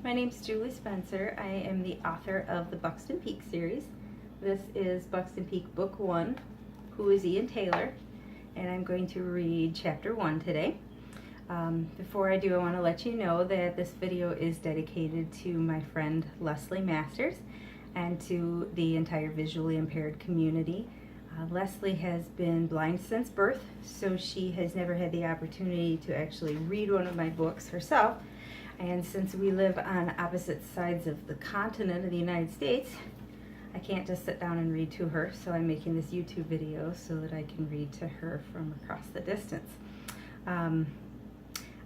My name's Julie Spencer. I am the author of the Buxton Peak series. This is Buxton Peak Book 1, Who is Ian Taylor? And I'm going to read Chapter 1 today. Before I do, I want to let you know that this video is dedicated to my friend Leslie Masters and to the entire visually impaired community. Leslie has been blind since birth, so she has never had the opportunity to actually read one of my books herself. And since we live on opposite sides of the continent of the United States, I can't just sit down and read to her, so I'm making this YouTube video so that I can read to her from across the distance.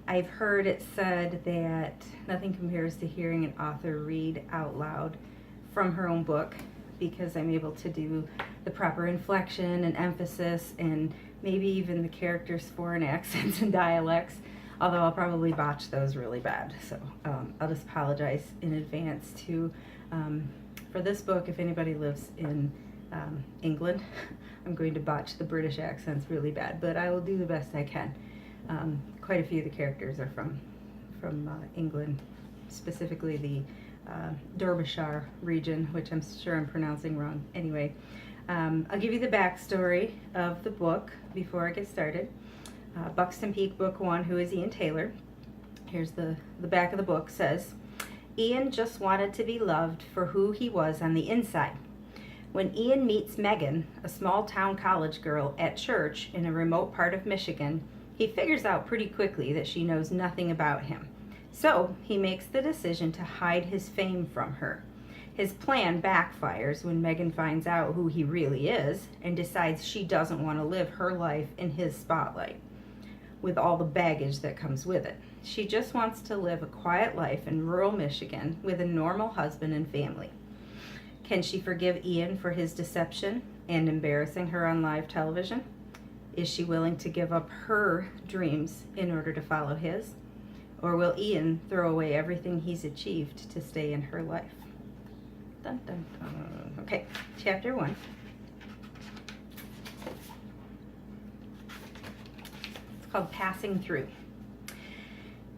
I've heard it said that nothing compares to hearing an author read out loud from her own book, because I'm able to do the proper inflection and emphasis and maybe even the characters' foreign accents and dialects, although I'll probably botch those really bad. So I'll just apologize in advance for this book. If anybody lives in England, I'm going to botch the British accents really bad, but I will do the best I can. Quite a few of the characters are from England, specifically the Derbyshire region, which I'm sure I'm pronouncing wrong. Anyway, I'll give you the backstory of the book before I get started. Buxton Peak Book 1, Who is Ian Taylor? Here's the back of the book. Says, Ian just wanted to be loved for who he was on the inside. When Ian meets Megan, a small town college girl, at church in a remote part of Michigan, he figures out pretty quickly that she knows nothing about him. So he makes the decision to hide his fame from her. His plan backfires when Megan finds out who he really is and decides she doesn't want to live her life in his spotlight, with all the baggage that comes with it. She just wants to live a quiet life in rural Michigan with a normal husband and family. Can she forgive Ian for his deception and embarrassing her on live television? Is she willing to give up her dreams in order to follow his? Or will Ian throw away everything he's achieved to stay in her life? Dun, dun, dun. Okay, Chapter 1. It's called Passing Through.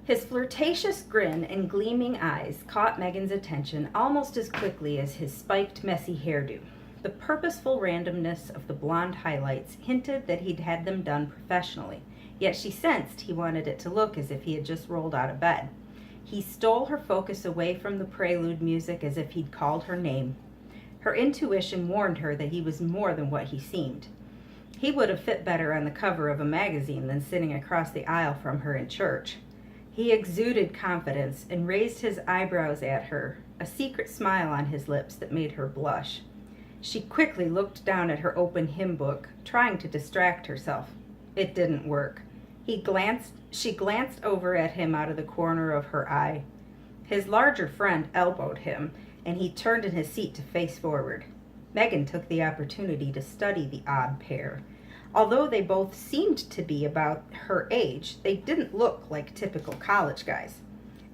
His flirtatious grin and gleaming eyes caught Megan's attention almost as quickly as his spiked, messy hairdo. The purposeful randomness of the blonde highlights hinted that he'd had them done professionally, yet she sensed he wanted it to look as if he had just rolled out of bed. He stole her focus away from the prelude music as if he'd called her name. Her intuition warned her that he was more than what he seemed. He would have fit better on the cover of a magazine than sitting across the aisle from her in church. He exuded confidence and raised his eyebrows at her, a secret smile on his lips that made her blush. She quickly looked down at her open hymn book, trying to distract herself. It didn't work. She glanced over at him out of the corner of her eye. His larger friend elbowed him, and he turned in his seat to face forward. Megan took the opportunity to study the odd pair. Although they both seemed to be about her age, they didn't look like typical college guys.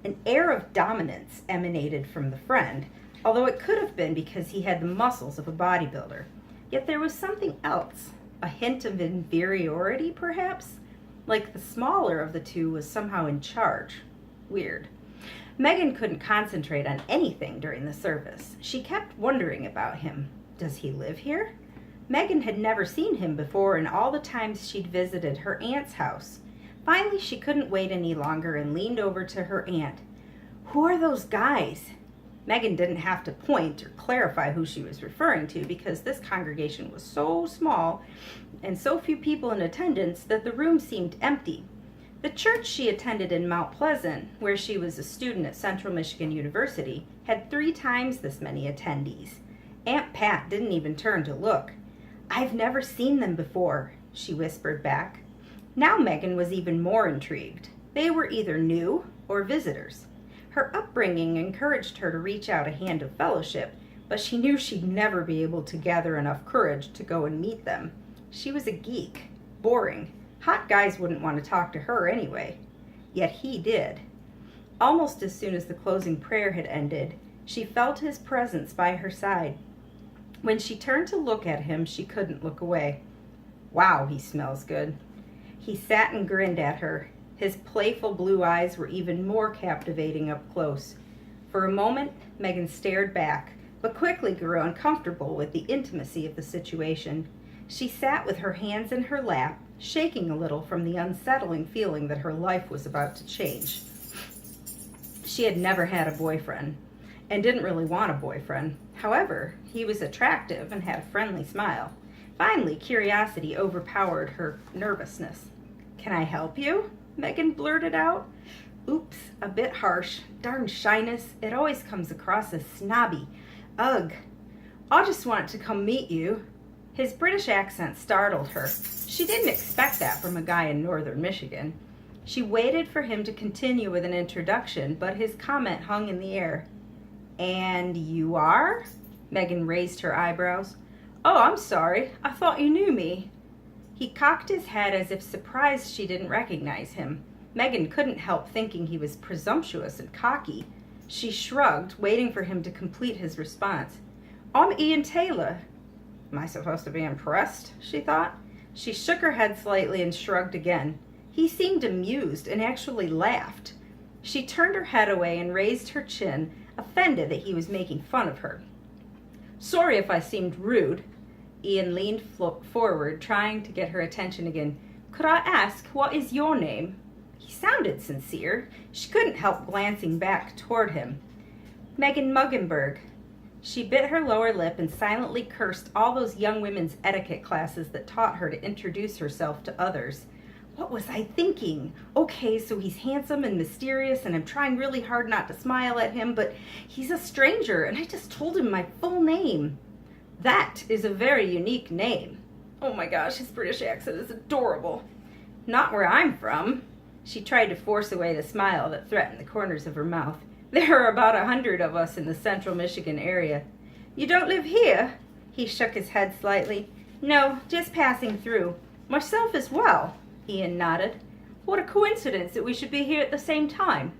An air of dominance emanated from the friend, although it could have been because he had the muscles of a bodybuilder. Yet there was something else, a hint of inferiority, perhaps? Like the smaller of the two was somehow in charge. Weird. Megan couldn't concentrate on anything during the service. She kept wondering about him. Does he live here? Megan had never seen him before in all the times she'd visited her aunt's house. Finally, she couldn't wait any longer and leaned over to her aunt. Who are those guys? Megan didn't have to point or clarify who she was referring to, because this congregation was so small and so few people in attendance that the room seemed empty. The church she attended in Mount Pleasant, where she was a student at Central Michigan University, had 3 times this many attendees. Aunt Pat didn't even turn to look. I've never seen them before, she whispered back. Now Megan was even more intrigued. They were either new or visitors. Her upbringing encouraged her to reach out a hand of fellowship, but she knew she'd never be able to gather enough courage to go and meet them. She was a geek, boring. Hot guys wouldn't want to talk to her anyway. Yet he did. Almost as soon as the closing prayer had ended, she felt his presence by her side. When she turned to look at him, she couldn't look away. Wow, he smells good. He sat and grinned at her. His playful blue eyes were even more captivating up close. For a moment, Megan stared back, but quickly grew uncomfortable with the intimacy of the situation. She sat with her hands in her lap, shaking a little from the unsettling feeling that her life was about to change. She had never had a boyfriend, and didn't really want a boyfriend. However, he was attractive and had a friendly smile. Finally, curiosity overpowered her nervousness. "Can I help you?" Megan blurted out. Oops, a bit harsh. Darn shyness. It always comes across as snobby. Ugh. "I just wanted to come meet you." His British accent startled her. She didn't expect that from a guy in northern Michigan. She waited for him to continue with an introduction, but his comment hung in the air. "And you are?" Megan raised her eyebrows. "Oh, I'm sorry. I thought you knew me." He cocked his head as if surprised she didn't recognize him. Megan couldn't help thinking he was presumptuous and cocky. She shrugged, waiting for him to complete his response. "I'm Ian Taylor." Am I supposed to be impressed? She thought. She shook her head slightly and shrugged again. He seemed amused and actually laughed. She turned her head away and raised her chin, offended that he was making fun of her. "Sorry if I seemed rude." Ian leaned forward, trying to get her attention again. "Could I ask, what is your name?" He sounded sincere. She couldn't help glancing back toward him. "Megan Muggenberg." She bit her lower lip and silently cursed all those young women's etiquette classes that taught her to introduce herself to others. What was I thinking? Okay, so he's handsome and mysterious, and I'm trying really hard not to smile at him, but he's a stranger, and I just told him my full name. That is a very unique name. Oh my gosh, his British accent is adorable. Not where I'm from. She tried to force away the smile that threatened the corners of her mouth. There are about 100 of us in the central Michigan area. You don't live here? He shook his head slightly. No, just passing through. Myself as well. Ian nodded. What a coincidence that we should be here at the same time.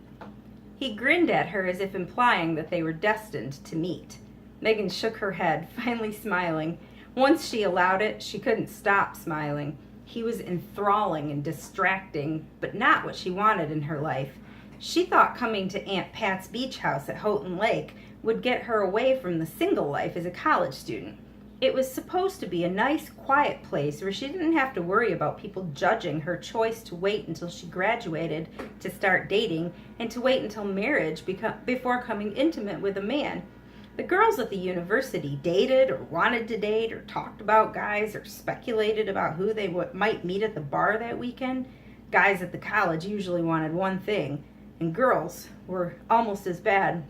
He grinned at her as if implying that they were destined to meet. Megan shook her head, finally smiling. Once she allowed it, she couldn't stop smiling. He was enthralling and distracting, but not what she wanted in her life. She thought coming to Aunt Pat's beach house at Houghton Lake would get her away from the single life as a college student. It was supposed to be a nice, quiet place where she didn't have to worry about people judging her choice to wait until she graduated to start dating and to wait until marriage before becoming intimate with a man. The girls at the university dated or wanted to date or talked about guys or speculated about who they might meet at the bar that weekend. Guys at the college usually wanted one thing, and girls were almost as bad.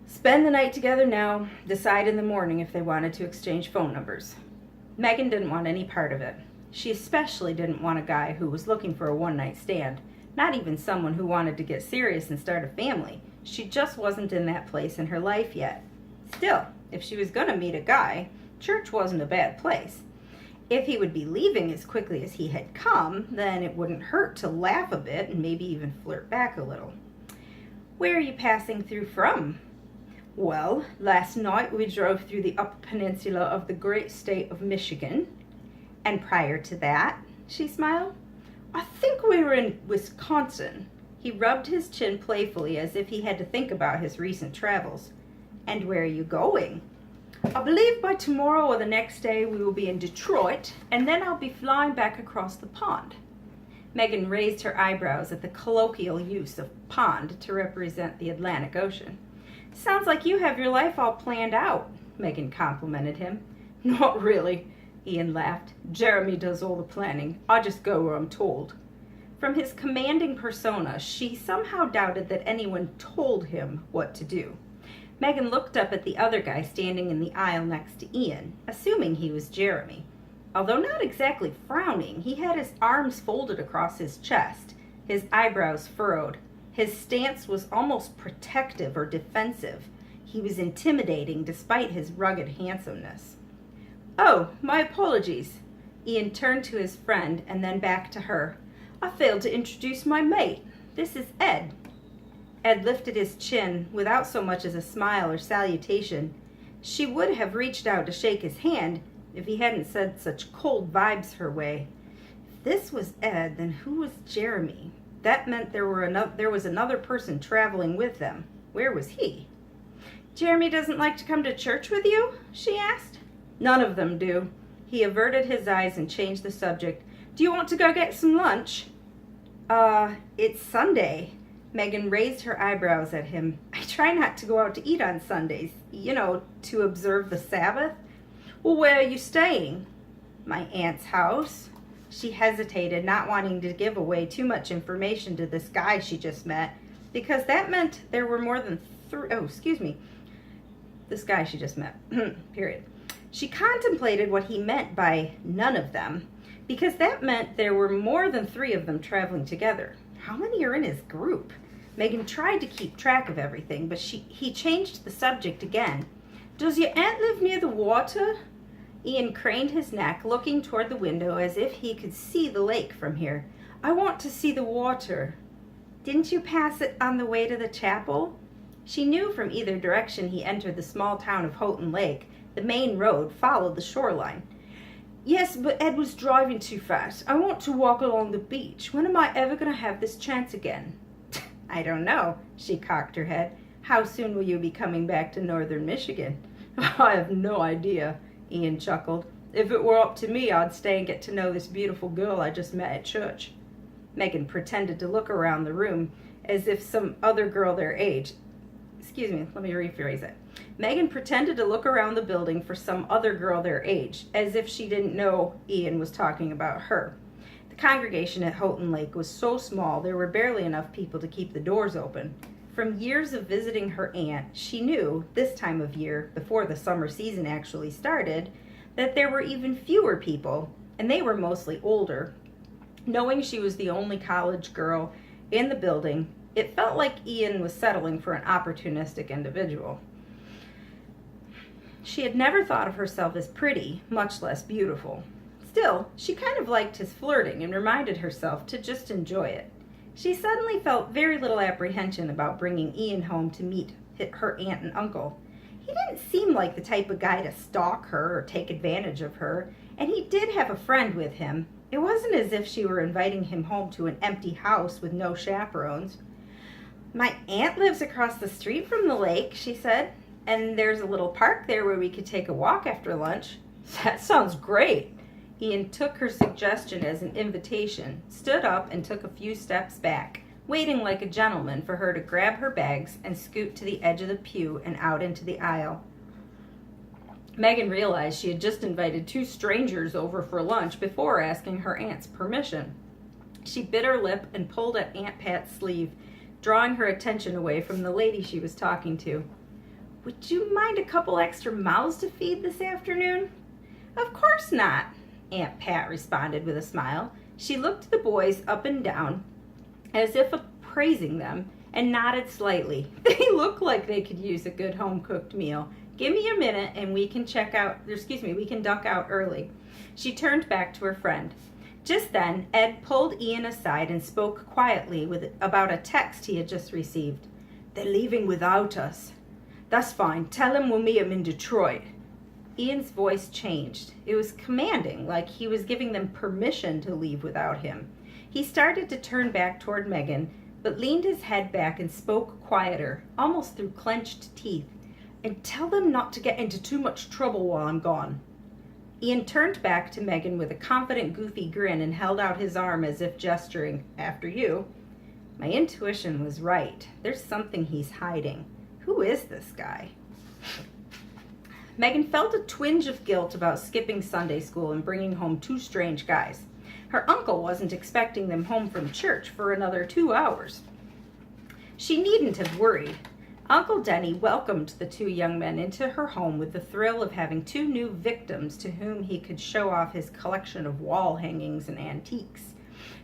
Spend the night together now, decide in the morning if they wanted to exchange phone numbers. Megan didn't want any part of it. She especially didn't want a guy who was looking for a one-night stand, not even someone who wanted to get serious and start a family. She just wasn't in that place in her life yet. Still, if she was going to meet a guy, church wasn't a bad place. If he would be leaving as quickly as he had come, then it wouldn't hurt to laugh a bit and maybe even flirt back a little. Where are you passing through from? Well, last night we drove through the upper peninsula of the great state of Michigan. And prior to that, she smiled, I think we were in Wisconsin. He rubbed his chin playfully as if he had to think about his recent travels. And where are you going? I believe by tomorrow or the next day we will be in Detroit, and then I'll be flying back across the pond. Megan raised her eyebrows at the colloquial use of pond to represent the Atlantic Ocean. Sounds like you have your life all planned out, Megan complimented him. Not really, Ian laughed. Jeremy does all the planning. I just go where I'm told. From his commanding persona, she somehow doubted that anyone told him what to do. Megan looked up at the other guy standing in the aisle next to Ian, assuming he was Jeremy. Although not exactly frowning, he had his arms folded across his chest, his eyebrows furrowed. His stance was almost protective or defensive. He was intimidating despite his rugged handsomeness. Oh, my apologies. Ian turned to his friend and then back to her. I failed to introduce my mate. This is Ed. Ed lifted his chin without so much as a smile or salutation. She would have reached out to shake his hand if he hadn't said such cold vibes her way. If this was Ed, then who was Jeremy? That meant there was another person traveling with them. Where was he? Jeremy doesn't like to come to church with you? She asked. None of them do. He averted his eyes and changed the subject. Do you want to go get some lunch? It's Sunday. Megan raised her eyebrows at him. I try not to go out to eat on Sundays, to observe the Sabbath. Well, where are you staying? My aunt's house. She hesitated, not wanting to give away too much information to this guy she just met, because that meant there were more than this guy she just met, period. She contemplated what he meant by none of them, because that meant there were more than 3 of them traveling together. How many are in his group? Megan tried to keep track of everything, but he changed the subject again. Does your aunt live near the water? Ian craned his neck, looking toward the window as if he could see the lake from here. I want to see the water. Didn't you pass it on the way to the chapel? She knew from either direction he entered the small town of Houghton Lake. The main road followed the shoreline. Yes, but Ed was driving too fast. I want to walk along the beach. When am I ever going to have this chance again? I don't know, she cocked her head. How soon will you be coming back to northern Michigan? I have no idea, Ian chuckled. If it were up to me, I'd stay and get to know this beautiful girl I just met at church. Megan pretended to look around the room as if some other girl their age... let me rephrase it. Megan pretended to look around the building for some other girl their age, as if she didn't know Ian was talking about her. The congregation at Houghton Lake was so small there were barely enough people to keep the doors open. From years of visiting her aunt, she knew, this time of year, before the summer season actually started, that there were even fewer people, and they were mostly older. Knowing she was the only college girl in the building, it felt like Ian was settling for an opportunistic individual. She had never thought of herself as pretty, much less beautiful. Still, she kind of liked his flirting and reminded herself to just enjoy it. She suddenly felt very little apprehension about bringing Ian home to meet her aunt and uncle. He didn't seem like the type of guy to stalk her or take advantage of her, and he did have a friend with him. It wasn't as if she were inviting him home to an empty house with no chaperones. My aunt lives across the street from the lake, she said, and there's a little park there where we could take a walk after lunch. That sounds great. Ian took her suggestion as an invitation, stood up and took a few steps back, waiting like a gentleman for her to grab her bags and scoot to the edge of the pew and out into the aisle. Megan realized she had just invited 2 strangers over for lunch before asking her aunt's permission. She bit her lip and pulled at Aunt Pat's sleeve, drawing her attention away from the lady she was talking to. Would you mind a couple extra mouths to feed this afternoon? Of course not, Aunt Pat responded with a smile. She looked the boys up and down as if appraising them and nodded slightly. They look like they could use a good home-cooked meal. Give me a minute and we can duck out early. She turned back to her friend. Just then, Ed pulled Ian aside and spoke quietly about a text he had just received. They're leaving without us. That's fine. Tell him we'll meet him in Detroit. Ian's voice changed. It was commanding, like he was giving them permission to leave without him. He started to turn back toward Megan, but leaned his head back and spoke quieter, almost through clenched teeth. And tell them not to get into too much trouble while I'm gone. Ian turned back to Megan with a confident, goofy grin and held out his arm as if gesturing, after you. My intuition was right. There's something he's hiding. Who is this guy? Megan felt a twinge of guilt about skipping Sunday school and bringing home 2 strange guys. Her uncle wasn't expecting them home from church for another 2 hours. She needn't have worried. Uncle Denny welcomed the 2 young men into her home with the thrill of having 2 new victims to whom he could show off his collection of wall hangings and antiques.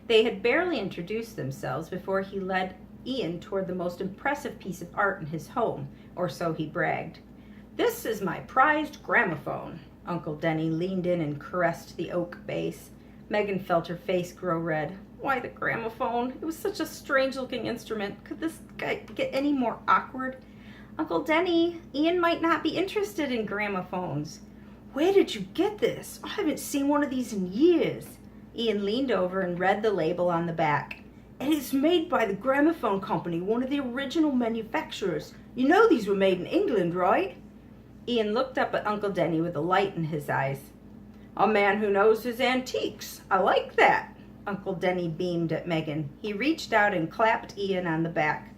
They had barely introduced themselves before he led Ian toward the most impressive piece of art in his home, or so he bragged. This is my prized gramophone. Uncle Denny leaned in and caressed the oak base. Megan felt her face grow red. Why the gramophone? It was such a strange-looking instrument. Could this guy get any more awkward? Uncle Denny, Ian might not be interested in gramophones. Where did you get this? I haven't seen one of these in years. Ian leaned over and read the label on the back. And it's made by the Gramophone Company, one of the original manufacturers. You know these were made in England, right? Ian looked up at Uncle Denny with a light in his eyes. A man who knows his antiques. I like that. Uncle Denny beamed at Megan. He reached out and clapped Ian on the back.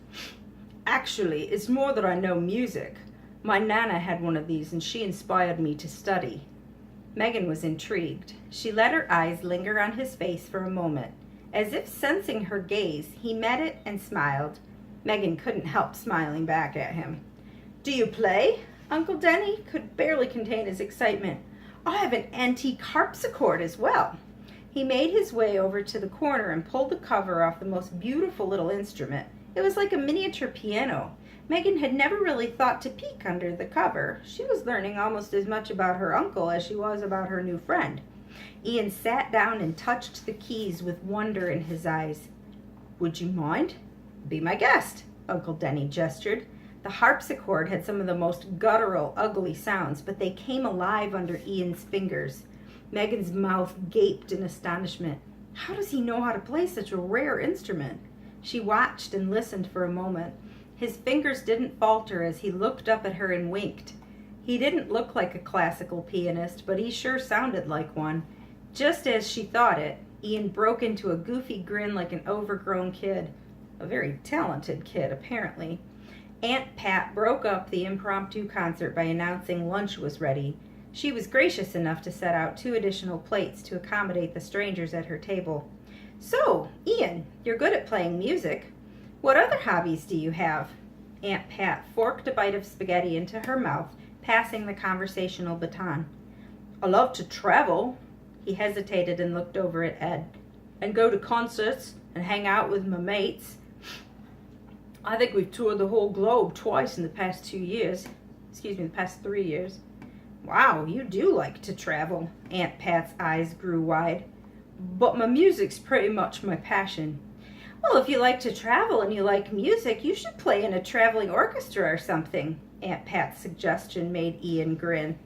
Actually, it's more that I know music. My Nana had one of these and she inspired me to study. Megan was intrigued. She let her eyes linger on his face for a moment. As if sensing her gaze, he met it and smiled. Megan couldn't help smiling back at him. Do you play? Uncle Denny could barely contain his excitement. I have an antique harpsichord as well. He made his way over to the corner and pulled the cover off the most beautiful little instrument. It was like a miniature piano. Megan had never really thought to peek under the cover. She was learning almost as much about her uncle as she was about her new friend. Ian sat down and touched the keys with wonder in his eyes. Would you mind? Be my guest, Uncle Denny gestured. The harpsichord had some of the most guttural, ugly sounds, but they came alive under Ian's fingers. Megan's mouth gaped in astonishment. How does he know how to play such a rare instrument? She watched and listened for a moment. His fingers didn't falter as he looked up at her and winked. He didn't look like a classical pianist, but he sure sounded like one. Just as she thought it, Ian broke into a goofy grin like an overgrown kid. A very talented kid, apparently. Aunt Pat broke up the impromptu concert by announcing lunch was ready. She was gracious enough to set out 2 additional plates to accommodate the strangers at her table. So, Ian, you're good at playing music. What other hobbies do you have? Aunt Pat forked a bite of spaghetti into her mouth, passing the conversational baton. I love to travel. He hesitated and looked over at Ed. And go to concerts and hang out with my mates. I think we've toured the whole globe twice in the past 2 years. The past 3 years. Wow, you do like to travel. Aunt Pat's eyes grew wide. But my music's pretty much my passion. Well, if you like to travel and you like music, you should play in a traveling orchestra or something. Aunt Pat's suggestion made Ian grin.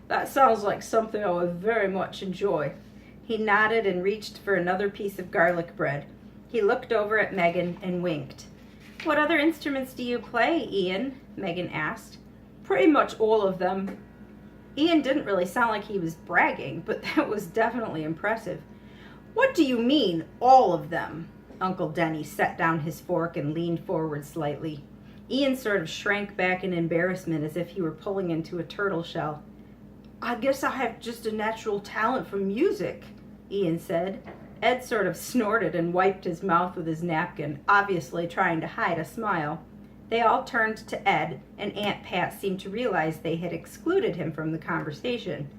That sounds like something I would very much enjoy. He nodded and reached for another piece of garlic bread. He looked over at Megan and winked. What other instruments do you play, Ian? Megan asked. Pretty much all of them. Ian didn't really sound like he was bragging, but that was definitely impressive. What do you mean, all of them? Uncle Denny set down his fork and leaned forward slightly. Ian sort of shrank back in embarrassment as if he were pulling into a turtle shell. I guess I have just a natural talent for music, Ian said. Ed sort of snorted and wiped his mouth with his napkin, obviously trying to hide a smile. They all turned to Ed, and Aunt Pat seemed to realize they had excluded him from the conversation.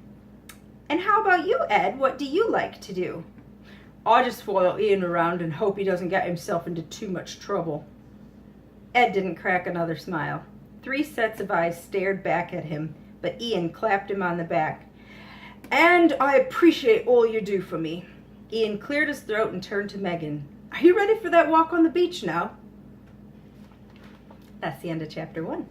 And how about you, Ed? What do you like to do? I just follow Ian around and hope he doesn't get himself into too much trouble. Ed didn't crack another smile. 3 sets of eyes stared back at him, but Ian clapped him on the back. And I appreciate all you do for me. Ian cleared his throat and turned to Megan. Are you ready for that walk on the beach now? That's the end of chapter 1.